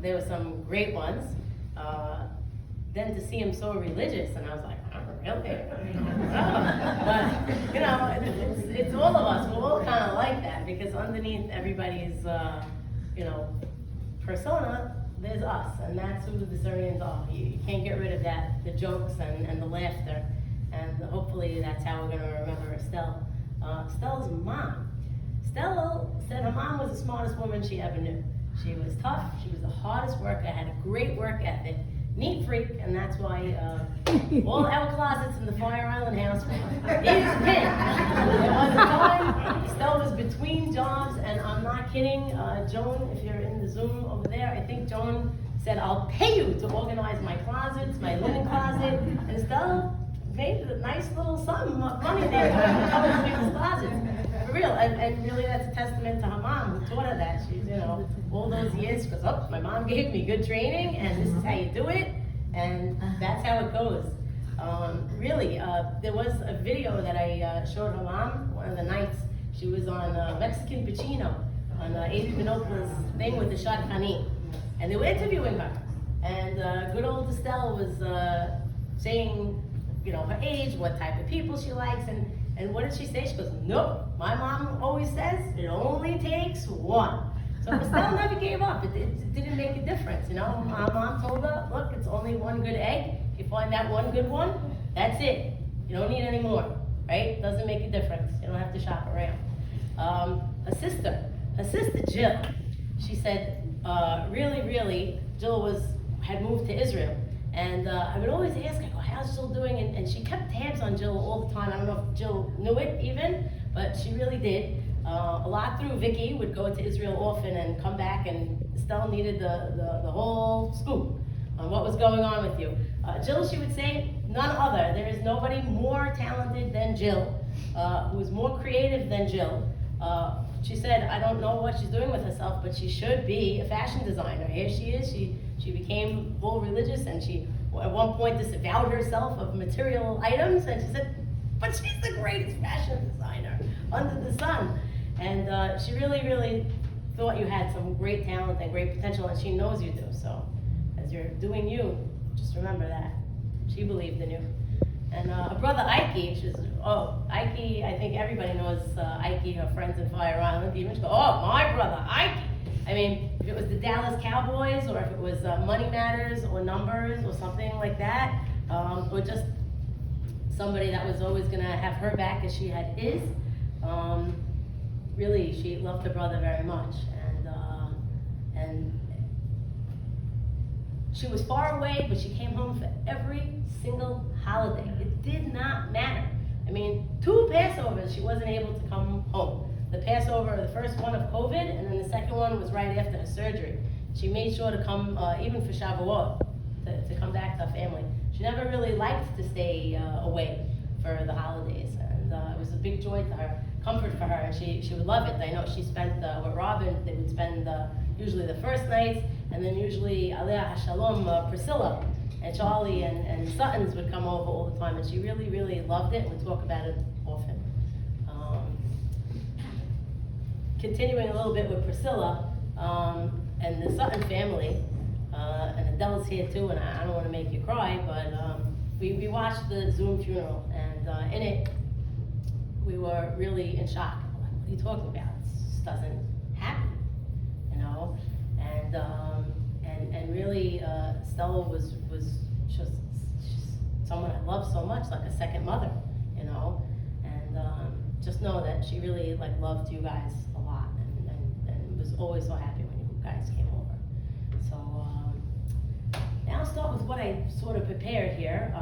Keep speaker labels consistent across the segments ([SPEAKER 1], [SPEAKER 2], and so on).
[SPEAKER 1] there were some great ones. Then to see him so religious, and I was like, oh, really? But, you know, it's all of us. We're all kind of like that, because underneath everybody's, you know, persona, there's us, and that's who the Syrians are. You can't get rid of that, the jokes and the laughter, and hopefully that's how we're going to remember Estelle. Estelle's mom. Estelle said her mom was the smartest woman she ever knew. She was tough, she was the hardest worker, had a great work ethic, neat freak, and that's why all our closets in the Fire Island house were his pin. There was a time Estelle was between jobs, and I'm not kidding. Joan, if you're in the Zoom over there, I think Joan said, I'll pay you to organize my closets, my linen closet, and Estelle made a nice little sum of money there to cover people's closets. For real, and really that's a testament to her mom who taught her that. She's, you know, all those years, she goes, oh, my mom gave me good training, and this is how you do it, and that's how it goes. Really, there was a video that I showed her mom one of the nights. She was on Mexican Pacino, on Amy Pinocchio's thing with the Shadchanit, and they were interviewing her, and good old Estelle was saying, you know, her age, what type of people she likes, and what did she say? She goes, nope, my mom always says it only takes one. So Estelle never gave up. It didn't make a difference, you know. My mom told her, look, it's only one good egg. If you find that one good one, that's it. You don't need any more, right? Doesn't make a difference. You don't have to shop around. Her sister Jill, she said, really, Jill had moved to Israel. And I would always ask, I go, how's Jill doing? And she kept tabs on Jill all the time. I don't know if Jill knew it even, but she really did. A lot through Vicky, would go to Israel often and come back, and Estelle needed the whole scoop on what was going on with you. Jill, she would say, none other. There is nobody more talented than Jill, who is more creative than Jill. She said, I don't know what she's doing with herself, but she should be a fashion designer. Here she is. She became full religious, and she at one point disavowed herself of material items, and she said, but she's the greatest fashion designer under the sun. And she really thought you had some great talent and great potential, and she knows you do. So as you're doing you, just remember that. She believed in you. And her brother Ike, Ike, I think everybody knows Ike, her friends in Fire Island. Even she go, oh, my brother Ike. I mean, if it was the Dallas Cowboys, or if it was Money Matters, or Numbers, or something like that, or just somebody that was always gonna have her back as she had his. Really, she loved her brother very much, and she was far away, but she came home for every single holiday. It did not matter. I mean, 2 Passovers, she wasn't able to come home. The Passover, the first one of COVID, and then the second one was right after her surgery. She made sure to come, even for Shavuot, to come back to her family. She never really liked to stay away for the holidays, and it was a big joy to her, comfort for her, and she would love it. I know she spent, with Robin, they would spend usually the first nights, and then usually Aliyah Hashalom, Priscilla, and Charlie and Suttons would come over all the time, and she really loved it, and would talk about it often. Continuing a little bit with Priscilla, and the Sutton family, and Adele's here too, and I don't want to make you cry, but we watched the Zoom funeral, and in it, we were really in shock. Like, what are you talking about? This doesn't happen, you know? And really, Stella was just someone I loved so much, like a second mother, you know? And just know that she really loved you guys a lot, and was always so happy when you guys came over. So now I'll start with what I sort of prepared here.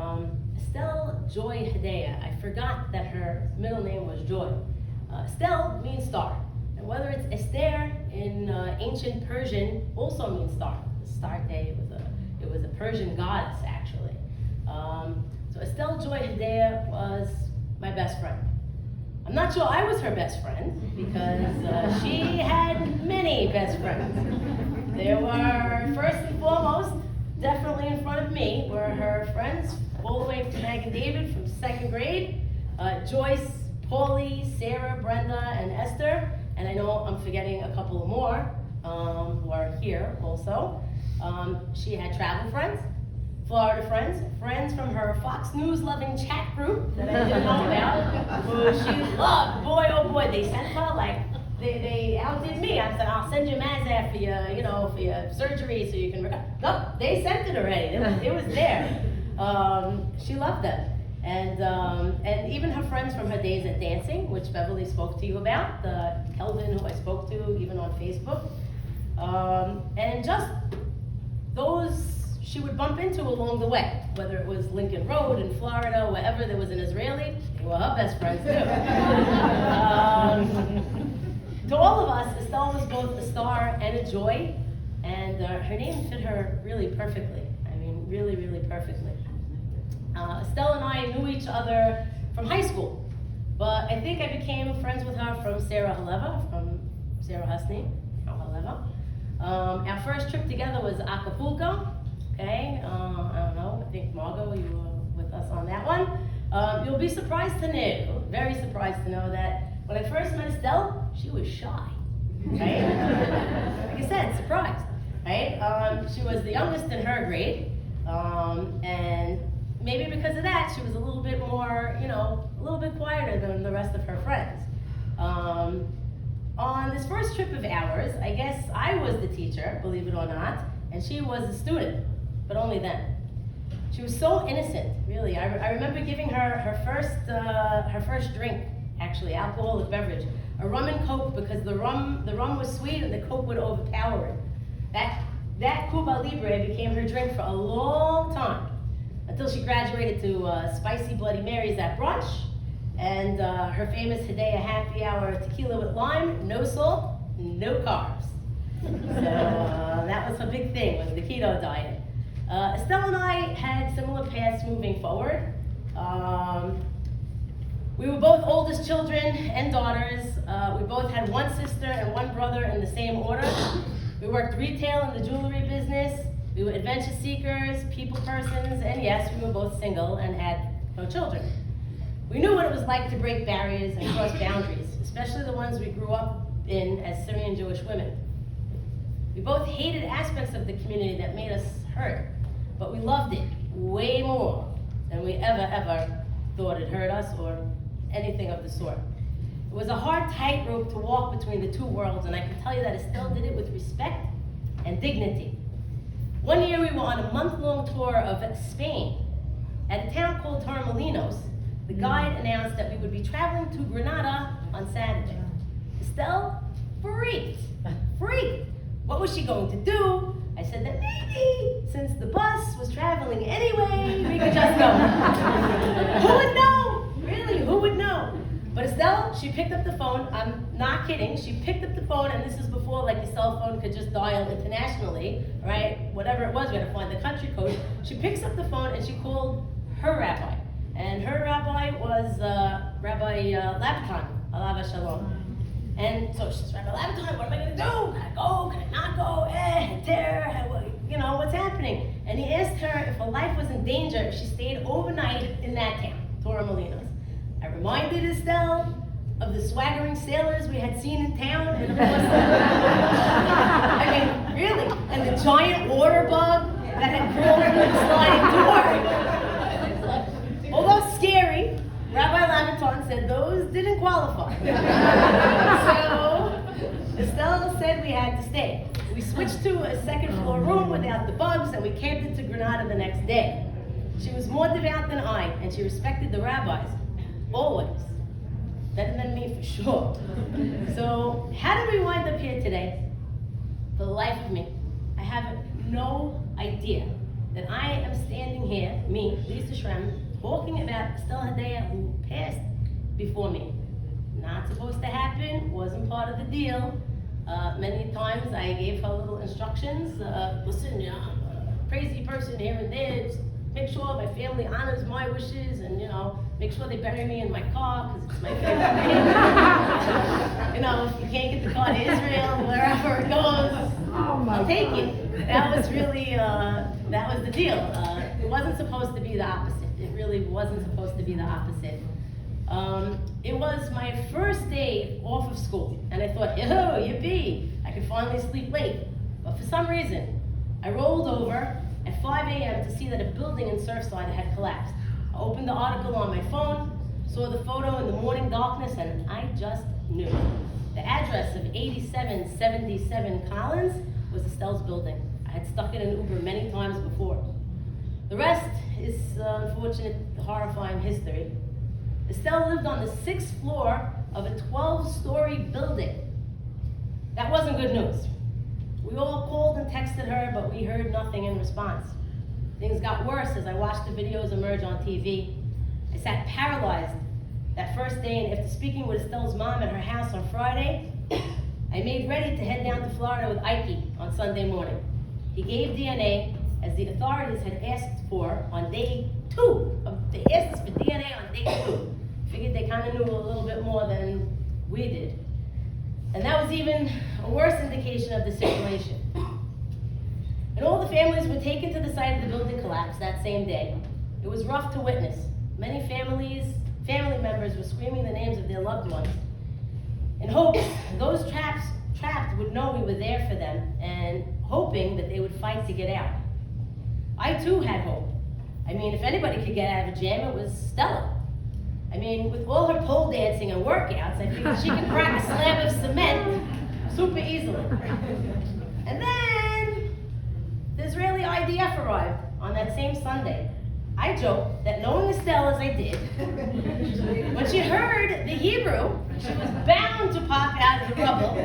[SPEAKER 1] Estelle Joy Hedaya. I forgot that her middle name was Joy. Estelle means star, and whether it's Esther in ancient Persian also means star. The Astarte, it was a Persian goddess actually. So Estelle Joy Hedaya was my best friend. I'm not sure I was her best friend, because she had many best friends. There were, first and foremost, definitely in front of me, were her friends all the way from Meg and David from 2nd grade, Joyce, Paulie, Sarah, Brenda, and Esther, and I know I'm forgetting a couple more who are here also. She had travel friends, Florida friends, friends from her Fox News loving chat group that I didn't know about, who she loved. Boy, oh boy, they sent her like, they outdid me. I said, I'll send you Mazda for your surgery so you can recover. Nope, they sent it already. It was there. She loved them. And even her friends from her days at dancing, which Beverly spoke to you about, Kelvin, who I spoke to even on Facebook, and just those she would bump into along the way, whether it was Lincoln Road in Florida, wherever there was an Israeli, they were her best friends too. To all of us, Estelle was both a star and a joy, and her name fit her really perfectly. I mean, really, really perfectly. Estelle and I knew each other from high school, but I think I became friends with her from Sarah Husney, Haleva. Our first trip together was Acapulco, okay? I don't know, I think Margot, you were with us on that one. You'll be surprised to know, very surprised to know that when I first met Estelle, she was shy, right? Like I said, surprised, right? She was the youngest in her grade, and maybe because of that, she was a little bit more, a little bit quieter than the rest of her friends. On this first trip of ours, I guess I was the teacher, believe it or not, and she was a student, but only then. She was so innocent, really. I remember giving her her first drink, actually, alcoholic beverage, a rum and Coke, because the rum was sweet and the Coke would overpower it. That Cuba Libre became her drink for a long time, until she graduated to spicy Bloody Marys at brunch, and her famous Hidea happy hour tequila with lime, no salt, no carbs. So that was her big thing, was the keto diet. Estelle and I had similar paths moving forward. We were both oldest children and daughters. We both had one sister and one brother in the same order. We worked retail in the jewelry business. We were adventure seekers, people persons, and yes, we were both single and had no children. We knew what it was like to break barriers and cross boundaries, especially the ones we grew up in as Syrian Jewish women. We both hated aspects of the community that made us hurt, but we loved it way more than we ever thought it hurt us or anything of the sort. It was a hard tightrope to walk between the two worlds, and I can tell you that Estelle did it with respect and dignity. One year we were on a month-long tour of Spain. At a town called Torremolinos, the guide announced that we would be traveling to Granada on Saturday. Estelle freaked. What was she going to do? I said that maybe, since the bus was traveling anyway, we could just go. Who would know? Really, who would know? But Estelle, she picked up the phone. I'm not kidding. She picked up the phone, and this is before like your cell phone could just dial internationally, right? Whatever it was, we had to find the country code. She picks up the phone and she called her rabbi. And her rabbi was Rabbi Labaton, Alav Shalom. And so she's Rabbi Labaton, what am I gonna do? Can I go? Can I not go? What's happening? And he asked her if her life was in danger if she stayed overnight in that town, Torremolinos. I reminded Estelle of the swaggering sailors we had seen in town, and of course, I mean, really, and the giant water bug that had crawled through the sliding door. Although scary, Rabbi Labaton said those didn't qualify. So Estelle said we had to stay. We switched to a second floor room without the bugs, and we camped into Granada the next day. She was more devout than I, and she respected the rabbis. Always. Better than me for sure. So, how did we wind up here today? For the life of me, I have no idea that I am standing here, me, Lisa Shrem, talking about Estelle Hidea who passed before me. Not supposed to happen, wasn't part of the deal. Many times I gave her little instructions. Listen, I'm a crazy person here and there. Just make sure my family honors my wishes, and make sure they bury me in my car because it's my favorite thing. If you can't get the car to Israel, wherever it goes, I'll take it. That was really, that was the deal. It wasn't supposed to be the opposite. It really wasn't supposed to be the opposite. It was my first day off of school, and I thought, yippee, I could finally sleep late. But for some reason, I rolled over at 5 a.m. to see that a building in Surfside had collapsed. I opened the article on my phone, saw the photo in the morning darkness, and I just knew. The address of 8777 Collins was Estelle's building. I had stuck it in Uber many times before. The rest is unfortunate, horrifying history. Estelle lived on the 6th floor of a 12-story building. That wasn't good news. We all called and texted her, but we heard nothing in response. Things got worse as I watched the videos emerge on TV. I sat paralyzed that first day, and after speaking with Estelle's mom at her house on Friday, I made ready to head down to Florida with Ike on Sunday morning. He gave DNA, as the authorities had asked for on day 2. They asked us for DNA on day 2. Figured they kind of knew a little bit more than we did. And that was even a worse indication of the situation. And all the families were taken to the site of the building collapse that same day. It was rough to witness. Many family members were screaming the names of their loved ones in hopes those trapped would know we were there for them, and hoping that they would fight to get out. I too had hope. I mean, if anybody could get out of a jam, it was Stella. I mean, with all her pole dancing and workouts, I figured she could crack a slab of cement super easily. And then the Israeli IDF arrived on that same Sunday. I joked that knowing Estelle as I did, when she heard the Hebrew, she was bound to pop out of the rubble,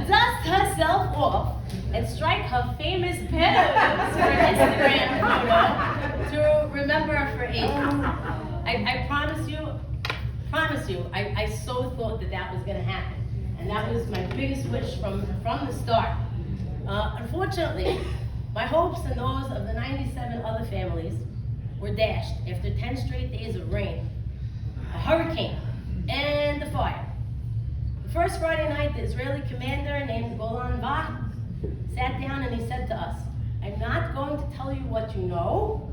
[SPEAKER 1] dust herself off, and strike her famous pose for an Instagram photo to remember her for ages. I promise you, I so thought that was going to happen. And that was my biggest wish from the start. Unfortunately, my hopes and those of the 97 other families were dashed after 10 straight days of rain, a hurricane, and the fire. The first Friday night, the Israeli commander named Golan Vah sat down and he said to us, "I'm not going to tell you what you know,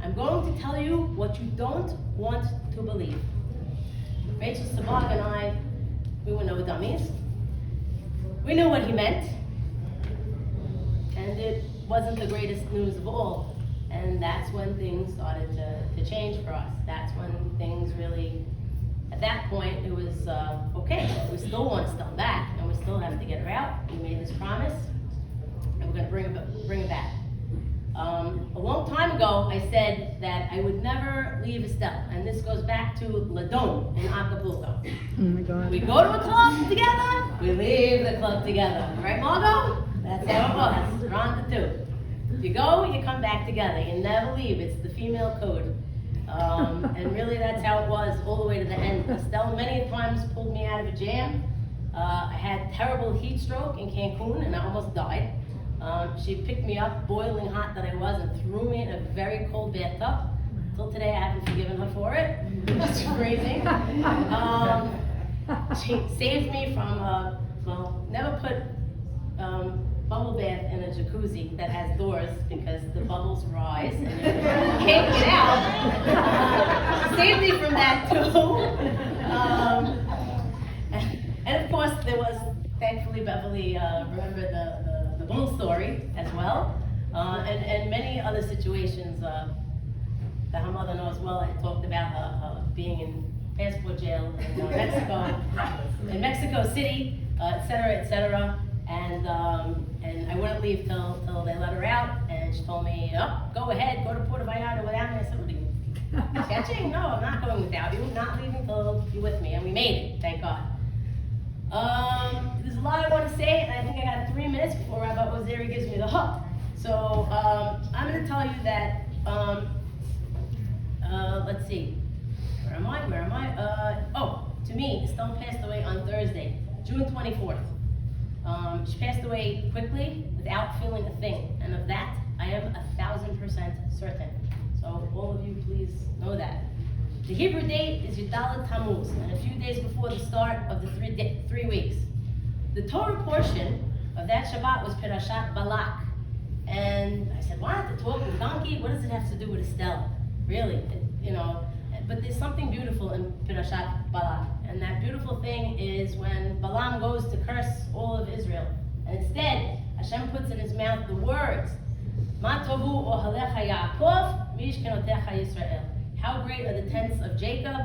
[SPEAKER 1] I'm going to tell you what you don't want to believe." Rachel Sabag and I, we were no dummies. We knew what he meant, and it wasn't the greatest news of all. And that's when things started to change for us. That's when things really, at that point, it was okay. We still want Stella back, and we still have to get her out. We made this promise, and we're going to bring her back. A long time ago, I said that I would never leave Estelle, and this goes back to Ladon in Acapulco.
[SPEAKER 2] Oh my God.
[SPEAKER 1] We go to a club together, we leave the club together. Right, Margot? That's how it was. We're on to 2. If you go, you come back together. You never leave. It's the female code. And really, that's how it was all the way to the end. Estelle many times pulled me out of a jam. I had terrible heat stroke in Cancun, and I almost died. She picked me up, boiling hot that I was, and threw me in a very cold bathtub. Till today, I haven't forgiven her for it, which is crazy. She saved me from, never put bubble bath in a jacuzzi that has doors because the bubbles rise and you can't get out. Saved me from that too. And of course, there was, thankfully, Beverly remembered the bull story as well, and many other situations that her mother knows well. I talked about her being in passport jail in Mexico City, et cetera, and I wouldn't leave till they let her out, and she told me, "Oh, go ahead, go to Puerto Vallarta without me." I said, "What are you sketching? No, I'm not going without you. I'm not leaving till you're with me," and we made it, thank God. There's a lot I want to say, and I think I got 3 minutes before Rabbi Ozeri gives me the hook. So I'm going to tell you that. Let's see. Where am I? To me, Estelle passed away on Thursday, June 24th. She passed away quickly without feeling a thing, and of that, I am 1,000% certain. So all of you, please know that. The Hebrew date is Yudalet Tammuz, and a few days before the start of the 3 weeks. The Torah portion of that Shabbat was Perashat Balak, and I said, "What? The talk with donkey? What does it have to do with Estelle? Really, But there's something beautiful in Perashat Balak, and that beautiful thing is when Balaam goes to curse all of Israel, and instead Hashem puts in his mouth the words, Ma tovu ohalecha Yaakov, mishkenotecha Yisrael. How great are the tents of Jacob,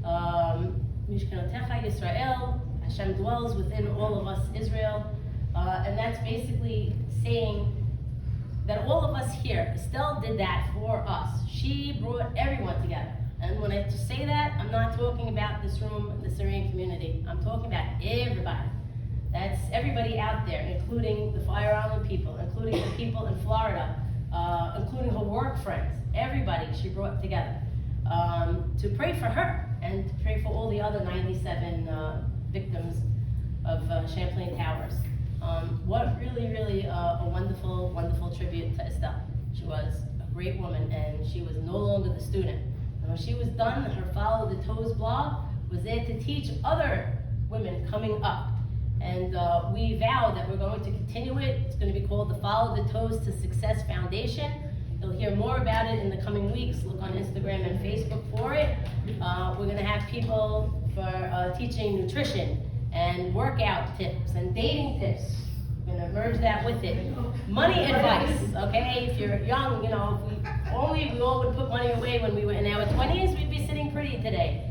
[SPEAKER 1] mishkenotecha Yisrael. Hashem dwells within all of us, Israel. And that's basically saying that all of us here, Estelle did that for us. She brought everyone together. And when I say that, I'm not talking about this room, the Syrian community. I'm talking about everybody. That's everybody out there, including the Fire Island people, including the people in Florida, including her work friends. Everybody she brought together to pray for her and to pray for all the other 97 victims of Champlain Towers. What really a wonderful, wonderful tribute to Estelle. She was a great woman, and she was no longer the student. And when she was done, her Follow the Toes blog was there to teach other women coming up. And we vowed that we're going to continue it. It's going to be called the Follow the Toes to Success Foundation. You'll hear more about it in the coming weeks. Look on Instagram and Facebook for it. We're going to have people for teaching nutrition and workout tips and dating tips. We're going to merge that with it. Money advice, okay? If you're young, you know, if we all would put money away when we were in our 20s, we'd be sitting pretty today.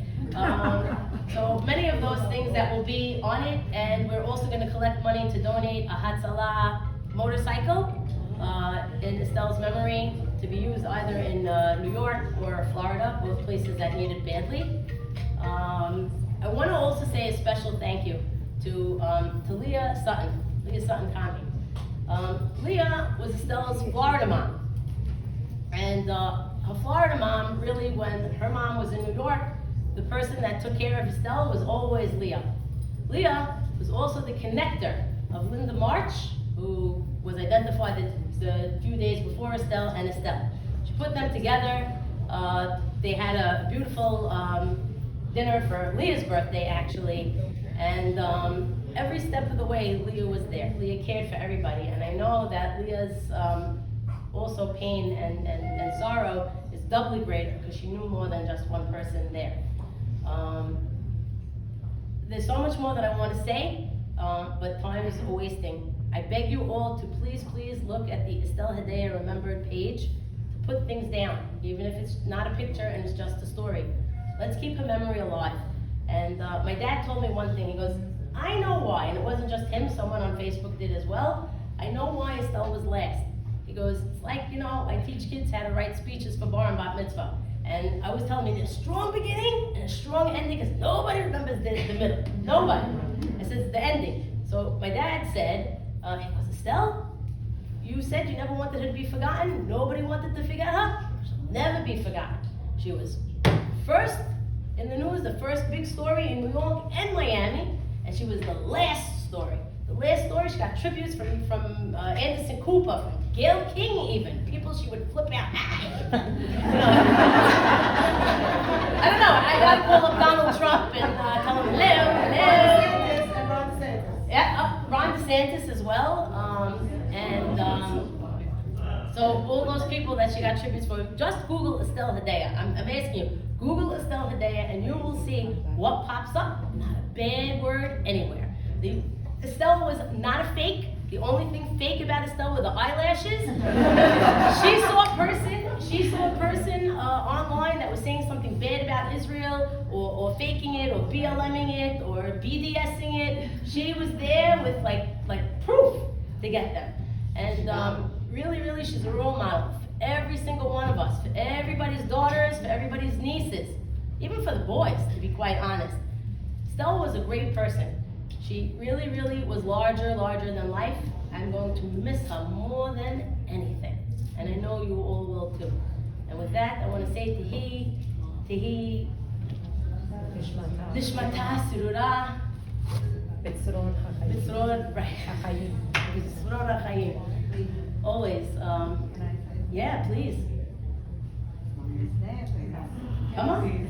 [SPEAKER 1] So many of those things that will be on it, and we're also going to collect money to donate a Hatzalah motorcycle in Estelle's memory to be used either in New York or Florida, both places that need it badly. I want to also say a special thank you to Leah Sutton Conley. Leah was Estelle's Florida mom. And her Florida mom, really, when her mom was in New York, the person that took care of Estelle was always Leah. Leah was also the connector of Linda March, who was identified the few days before Estelle and Estelle. She put them together. They had a beautiful dinner for Leah's birthday, actually. And every step of the way, Leah was there. Leah cared for everybody. And I know that Leah's also pain and sorrow is doubly greater because she knew more than just one person there. There's so much more that I want to say, but time is wasting. I beg you all to please look at the Estelle Hedaya Remembered page to put things down, even if it's not a picture and it's just a story. Let's keep her memory alive. And my dad told me one thing. He goes, I know why, and it wasn't just him, someone on Facebook did as well. I know why Estelle was last. He goes, it's like, you know, I teach kids how to write speeches for bar and bat mitzvah. And I was telling me there's a strong beginning and a strong ending because nobody remembers the middle. Nobody. I said, it's the ending. So my dad said, he goes, Estelle, you said you never wanted her to be forgotten. Nobody wanted to forget her. She'll never be forgotten. She was first in the news, the first big story in New York and Miami, and she was the last story. The last story, she got tributes from Anderson Cooper, from Gayle King even. People she would flip out. I don't know, I got to call up Donald Trump and tell him, hello.
[SPEAKER 2] And Ron DeSantis.
[SPEAKER 1] Yeah, Ron DeSantis as well. So all those people that she got tributes for, just Google Estelle Hedaya. I'm asking you, Google Estelle Hedaya and you will see what pops up. Not a bad word anywhere. Estelle was not a fake. The only thing fake about Estelle were the eyelashes. She saw a person online that was saying something bad about Israel, or faking it, or BLMing it, or BDSing it. She was there with like proof to get them. And really, she's a role model for every single one of us, for everybody's daughters, for everybody's nieces, even for the boys, to be quite honest. Estelle was a great person. She really was larger than life. I'm going to miss her more than anything. And I know you all will too. And with that, I want to say Tehi, Nishmata Surura,
[SPEAKER 2] Bitzron
[SPEAKER 1] HaChayim. Always, yeah, please. Come on.